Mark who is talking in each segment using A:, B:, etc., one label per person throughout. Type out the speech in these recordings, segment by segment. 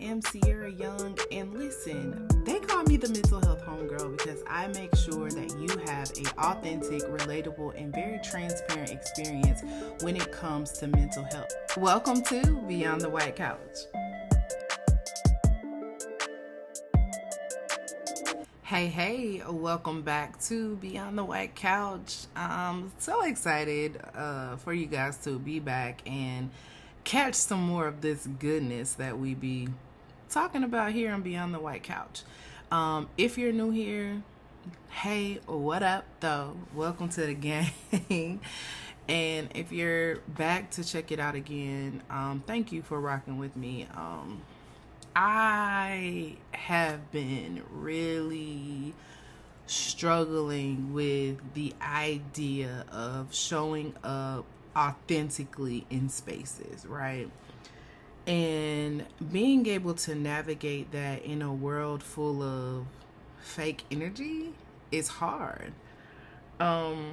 A: am Sierra Young, and listen, they call me the mental health homegirl because I make sure that you have a authentic, relatable, and very transparent experience when it comes to mental health. Welcome to Beyond the White Couch. Hey, welcome back to Beyond the White Couch. I'm so excited for you guys to be back and catch some more of this goodness that we be talking about here on Beyond the White Couch. If you're new here, hey, what up though? Welcome to the gang. And if you're back to check it out again, thank you for rocking with me. I have been really struggling with the idea of showing up authentically in spaces, right? And being able to navigate that in a world full of fake energy is hard. I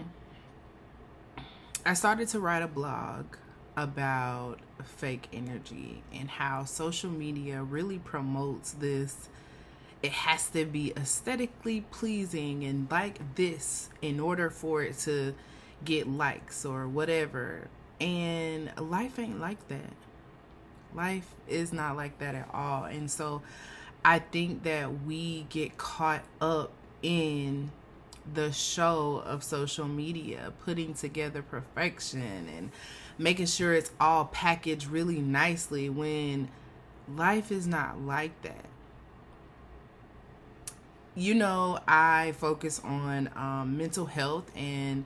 A: started to write a blog about fake energy and how social media really promotes this. It has to be aesthetically pleasing and like this in order for it to get likes or whatever. And life ain't like that. Life is not like that at all. And so I think that we get caught up in the show of social media, putting together perfection and making sure it's all packaged really nicely when life is not like that. You know, I focus on mental health and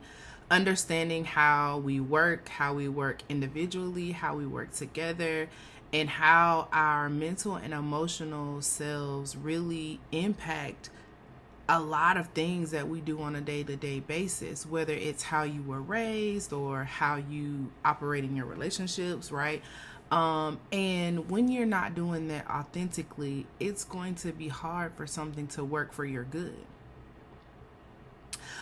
A: understanding how we work individually, how we work together, and how our mental and emotional selves really impact a lot of things that we do on a day-to-day basis, whether it's how you were raised or how you operate in your relationships, right? And when you're not doing that authentically, it's going to be hard for something to work for your good.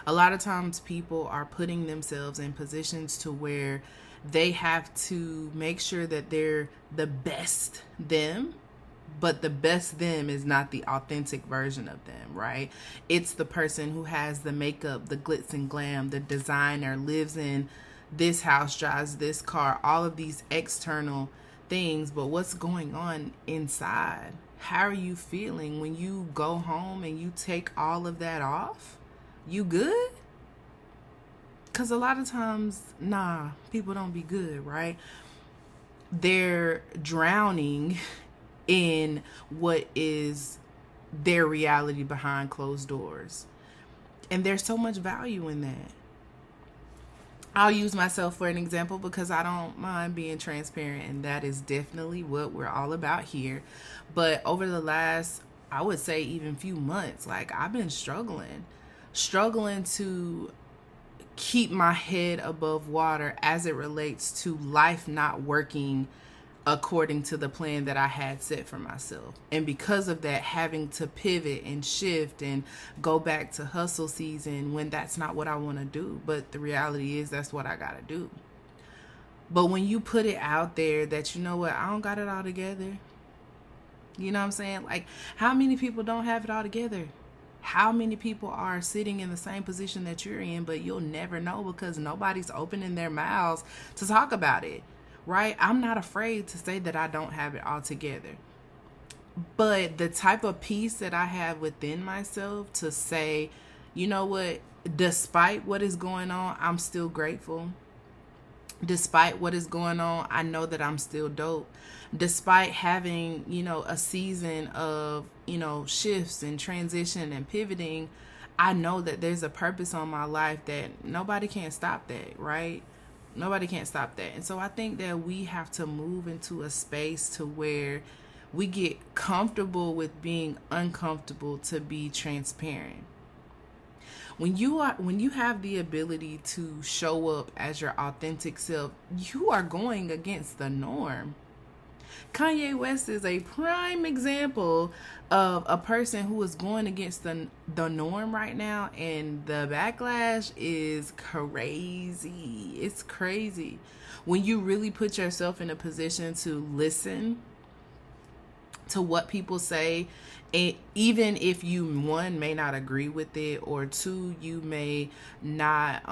A: A lot of times people are putting themselves in positions to where they have to make sure that they're the best them, but the best them is not the authentic version of them, right? It's the person who has the makeup, the glitz and glam, the designer, lives in this house, drives this car, all of these external things. But what's going on inside? How are you feeling when you go home and you take all of that off? You good? Because a lot of times, people don't be good, right? They're drowning in what is their reality behind closed doors. And there's so much value in that. I'll use myself for an example because I don't mind being transparent, and that is definitely what we're all about here. But over the last, I would say even few months, like I've been struggling to keep my head above water as it relates to life not working according to the plan that I had set for myself. And because of that, having to pivot and shift and go back to hustle season when that's not what I want to do. But the reality is that's what I got to do. But when you put it out there that, you know what, I don't got it all together. You know what I'm saying? Like, how many people don't have it all together? How many people are sitting in the same position that you're in, but you'll never know because nobody's opening their mouths to talk about it. Right? I'm not afraid to say that I don't have it all together. But the type of peace that I have within myself to say, you know what, despite what is going on, I'm still grateful. Despite what is going on, I know that I'm still dope. Despite having, a season of, shifts and transition and pivoting, I know that there's a purpose on my life that nobody can stop that, right? Nobody can't stop that. And so I think that we have to move into a space to where we get comfortable with being uncomfortable to be transparent. When you have the ability to show up as your authentic self, you are going against the norm. Kanye West is a prime example of a person who is going against the norm right now, and the backlash is crazy. It's crazy. When you really put yourself in a position to listen to what people say. And even if you, one, may not agree with it, or two, you may not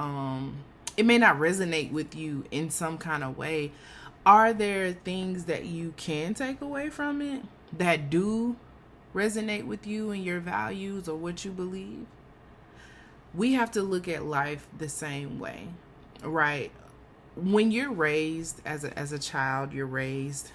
A: it may not resonate with you in some kind of way, are there things that you can take away from it that do resonate with you and your values or what you believe? We have to look at life the same way, right? When you're raised as a child, you're raised,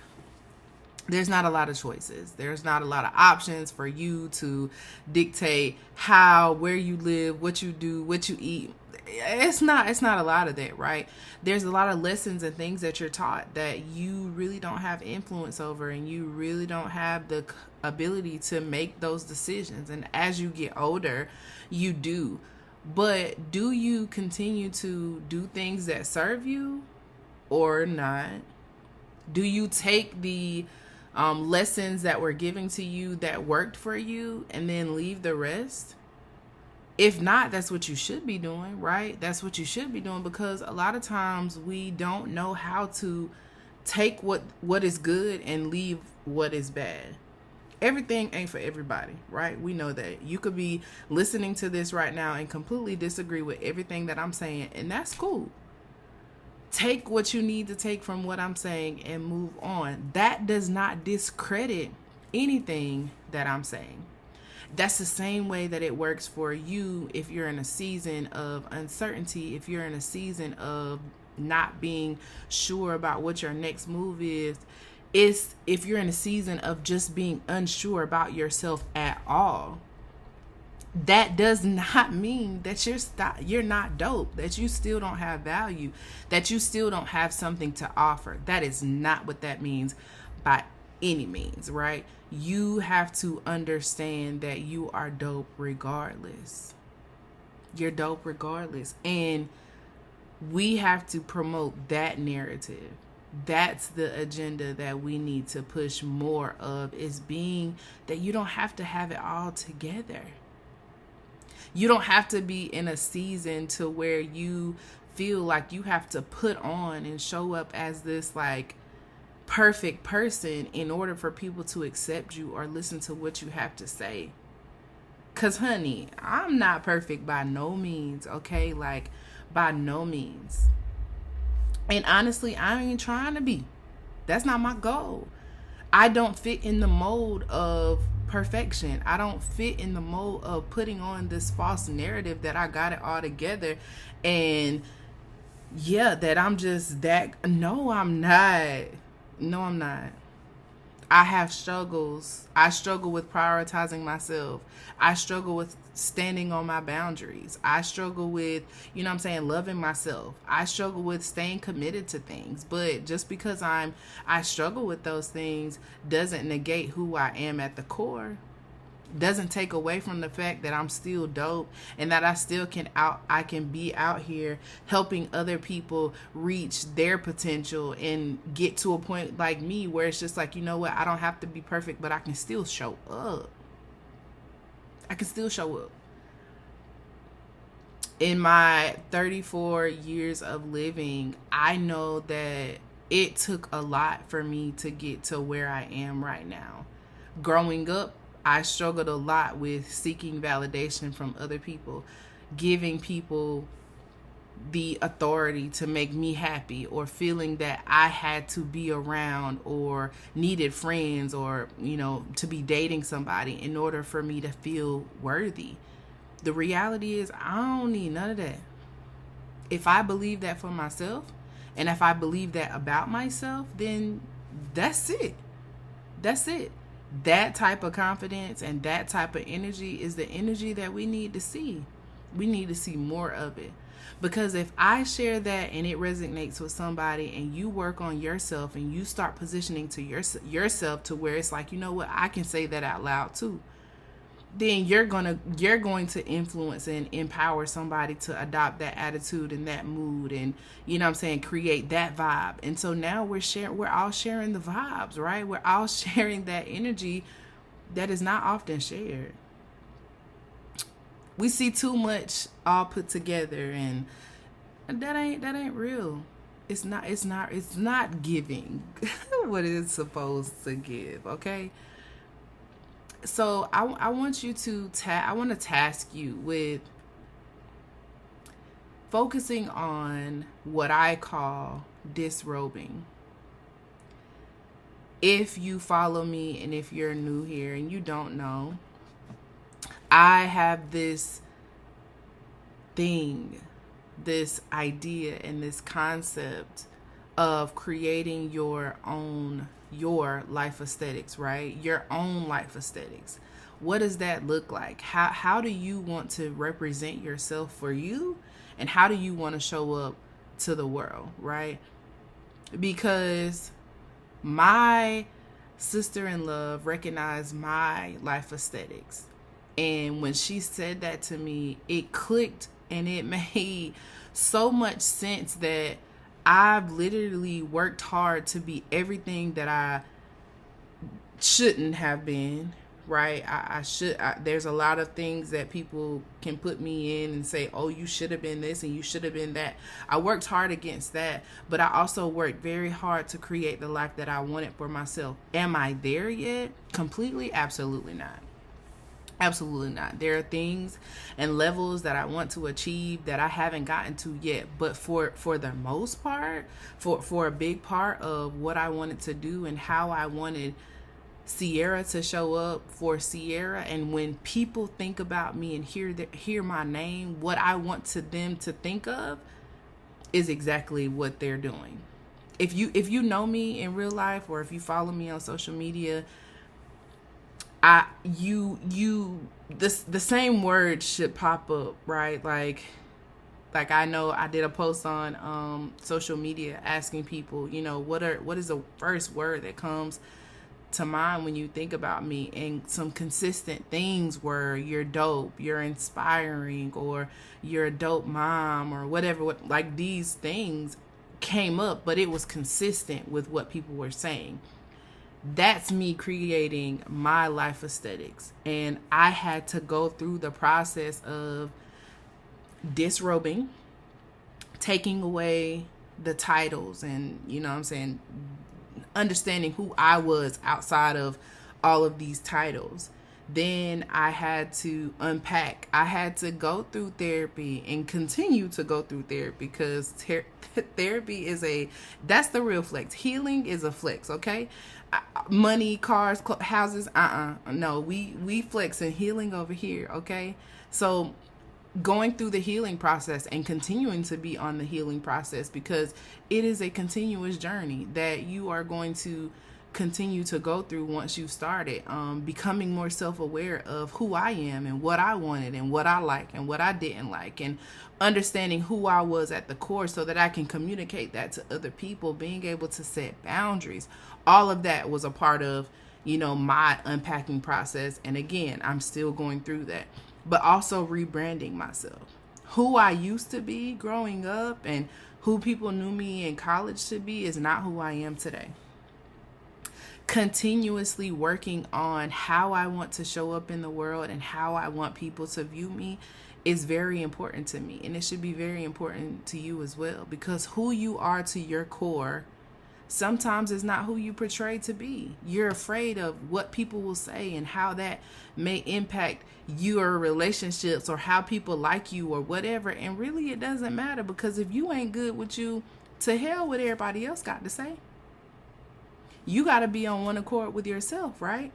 A: there's not a lot of choices. There's not a lot of options for you to dictate how, where you live, what you do, what you eat. It's not a lot of that, right? There's a lot of lessons and things that you're taught that you really don't have influence over, and you really don't have the ability to make those decisions. And as you get older, you do. But do you continue to do things that serve you or not? Do you take the lessons that were given to you that worked for you and then leave the rest? If not, that's what you should be doing, right? That's what you should be doing, because a lot of times we don't know how to take what is good and leave what is bad. Everything ain't for everybody, right? We know that. You could be listening to this right now and completely disagree with everything that I'm saying, and that's cool. Take what you need to take from what I'm saying and move on. That does not discredit anything that I'm saying. That's the same way that it works for you if you're in a season of uncertainty, if you're in a season of not being sure about what your next move is. It's if you're in a season of just being unsure about yourself at all. That does not mean that you're not dope, that you still don't have value, that you still don't have something to offer. That is not what that means by any means, right? You have to understand that you are dope regardless. You're dope regardless. And we have to promote that narrative. That's the agenda that we need to push more of, is being that you don't have to have it all together. You don't have to be in a season to where you feel like you have to put on and show up as this like perfect person in order for people to accept you or listen to what you have to say. Cause honey, I'm not perfect by no means, okay? Like by no means. And honestly, I ain't trying to be. That's not my goal. I don't fit in the mold of perfection. I don't fit in the mold of putting on this false narrative that I got it all together and that I'm just that. No, I'm not. No, I'm not. I have struggles. I struggle with prioritizing myself. I struggle with standing on my boundaries. I struggle with, loving myself. I struggle with staying committed to things. But just because I struggle with those things doesn't negate who I am at the core. Doesn't take away from the fact that I'm still dope and that I can be out here helping other people reach their potential and get to a point like me where it's just like, you know what, I don't have to be perfect, but I can still show up. I can still show up. In my 34 years of living, I know that it took a lot for me to get to where I am right now. Growing up, I struggled a lot with seeking validation from other people, giving people the authority to make me happy, or feeling that I had to be around or needed friends or, to be dating somebody in order for me to feel worthy. The reality is I don't need none of that. If I believe that for myself, and if I believe that about myself, then that's it. That's it. That type of confidence and that type of energy is the energy that we need to see. We need to see more of it. Because if I share that and it resonates with somebody, and you work on yourself and you start positioning to yourself to where it's like, you know what, I can say that out loud too, then you're going to influence and empower somebody to adopt that attitude and that mood, and create that vibe. And so now we're all sharing the vibes, right? We're all sharing that energy that is not often shared. We see too much all put together, and that ain't real. It's not giving what it is supposed to give, okay? So I want you to I want to task you with focusing on what I call disrobing. If you follow me and if you're new here and you don't know, I have this thing, this idea, and this concept of creating your life aesthetics, right? Your own life aesthetics. What does that look like? How do you want to represent yourself for you? And how do you want to show up to the world, right? Because my sister in love recognized my life aesthetics. And when she said that to me, it clicked and it made so much sense that I've literally worked hard to be everything that I shouldn't have been, right? There's a lot of things that people can put me in and say, oh, you should have been this and you should have been that. I worked hard against that, but I also worked very hard to create the life that I wanted for myself. Am I there yet? Completely? Absolutely not. Absolutely not. There are things and levels that I want to achieve that I haven't gotten to yet. But for the most part, for a big part of what I wanted to do and how I wanted Sierra to show up for Sierra, and when people think about me and hear my name, what I want to them to think of is exactly what they're doing. If you know me in real life or if you follow me on social media, the same words should pop up, right? Like I know I did a post on social media asking people, what is the first word that comes to mind when you think about me, and some consistent things were you're dope, you're inspiring, or you're a dope mom, or whatever. Like these things came up, but it was consistent with what people were saying. That's me creating my life aesthetics. And I had to go through the process of disrobing, taking away the titles, and understanding who I was outside of all of these titles. Then I had to unpack. I had to go through therapy and continue to go through therapy, because therapy that's the real flex. Healing is a flex, okay? Money, cars, houses, no, we flex and healing over here, okay? So going through the healing process and continuing to be on the healing process, because it is a continuous journey that you are going to continue to go through once you've started, becoming more self-aware of who I am and what I wanted and what I like and what I didn't like, and understanding who I was at the core so that I can communicate that to other people, being able to set boundaries. All of that was a part of, my unpacking process. And again, I'm still going through that, but also rebranding myself. Who I used to be growing up and who people knew me in college to be is not who I am today. Continuously working on how I want to show up in the world and how I want people to view me is very important to me. And it should be very important to you as well, because who you are to your core sometimes is not who you portray to be. You're afraid of what people will say and how that may impact your relationships or how people like you or whatever. And really, it doesn't matter, because if you ain't good with you, to hell with everybody else got to say. You got to be on one accord with yourself, right?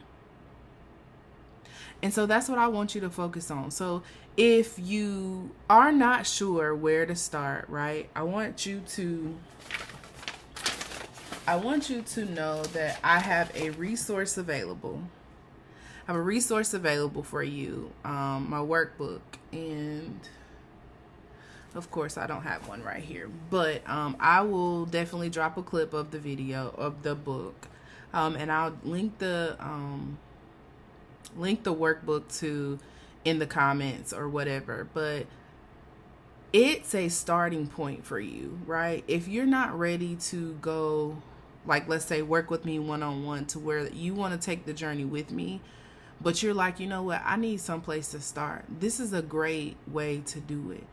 A: And so that's what I want you to focus on. So if you are not sure where to start, right, I want you to know that I have a resource available. I have a resource available for you, my workbook. And of course, I don't have one right here, but I will definitely drop a clip of the video of the book, and I'll link the workbook to in the comments or whatever. But it's a starting point for you, right? If you're not ready to go, like, let's say, work with me one-on-one to where you want to take the journey with me, but you're like, you know what, I need someplace to start. This is a great way to do it.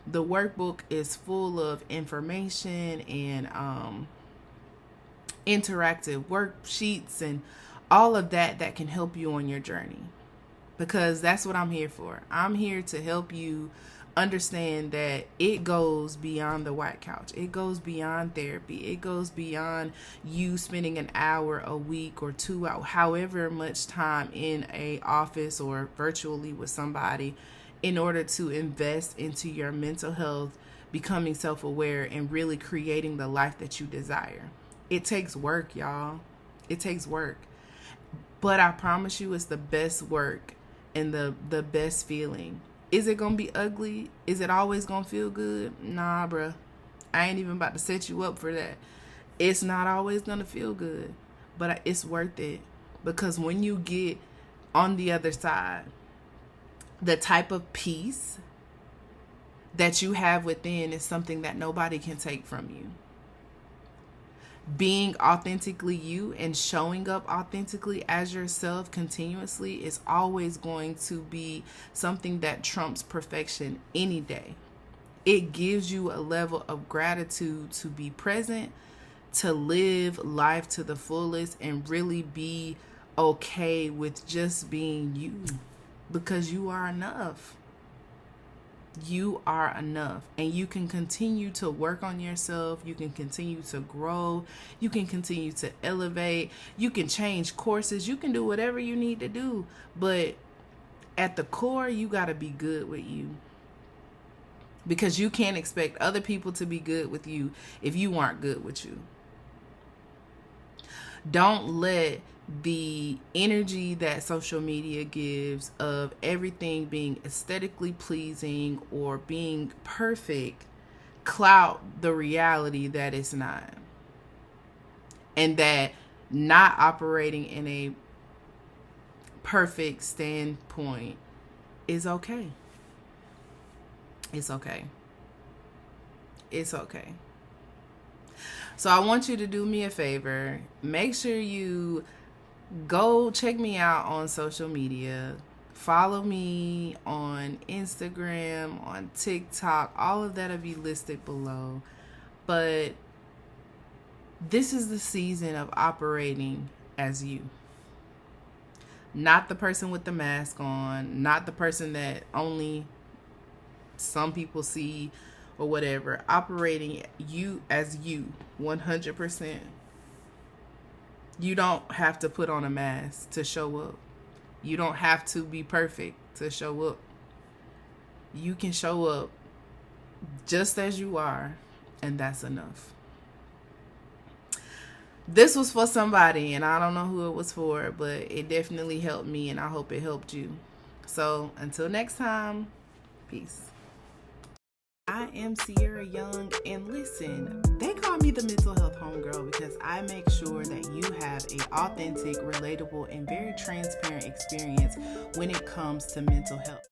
A: The workbook is full of information and interactive worksheets and all of that can help you on your journey, because that's what I'm here for. I'm here to help you understand that it goes beyond the white couch. It goes beyond therapy. It goes beyond you spending an hour a week or 2 hours, however much time in a office or virtually with somebody, in order to invest into your mental health, becoming self-aware, and really creating the life that you desire. It takes work, y'all. It takes work. But I promise you, it's the best work and the best feeling. Is it gonna be ugly? Is it always gonna feel good? Nah, bruh. I ain't even about to set you up for that. It's not always gonna feel good, but it's worth it, because when you get on the other side, the type of peace that you have within is something that nobody can take from you. Being authentically you and showing up authentically as yourself continuously is always going to be something that trumps perfection any day. It gives you a level of gratitude to be present, to live life to the fullest, and really be okay with just being you, because you are enough. You are enough, and you can continue to work on yourself. You can continue to grow. You can continue to elevate. You can change courses. You can do whatever you need to do, but at the core, you got to be good with you, because you can't expect other people to be good with you if you aren't good with you. Don't let the energy that social media gives of everything being aesthetically pleasing or being perfect cloud the reality that it's not. And that not operating in a perfect standpoint is okay. It's okay. It's okay. So I want you to do me a favor. Make sure you go check me out on social media. Follow me on Instagram, on TikTok. All of that will be listed below. But this is the season of operating as you. Not the person with the mask on. Not the person that only some people see or whatever. Operating you as you, 100%. You don't have to put on a mask to show up. You don't have to be perfect to show up. You can show up just as you are, and that's enough. This was for somebody, and I don't know who it was for, but it definitely helped me, and I hope it helped you. So until next time, peace. I am Sierra Young, and listen, they call me the mental health homegirl because I make sure that you have an authentic, relatable, and very transparent experience when it comes to mental health.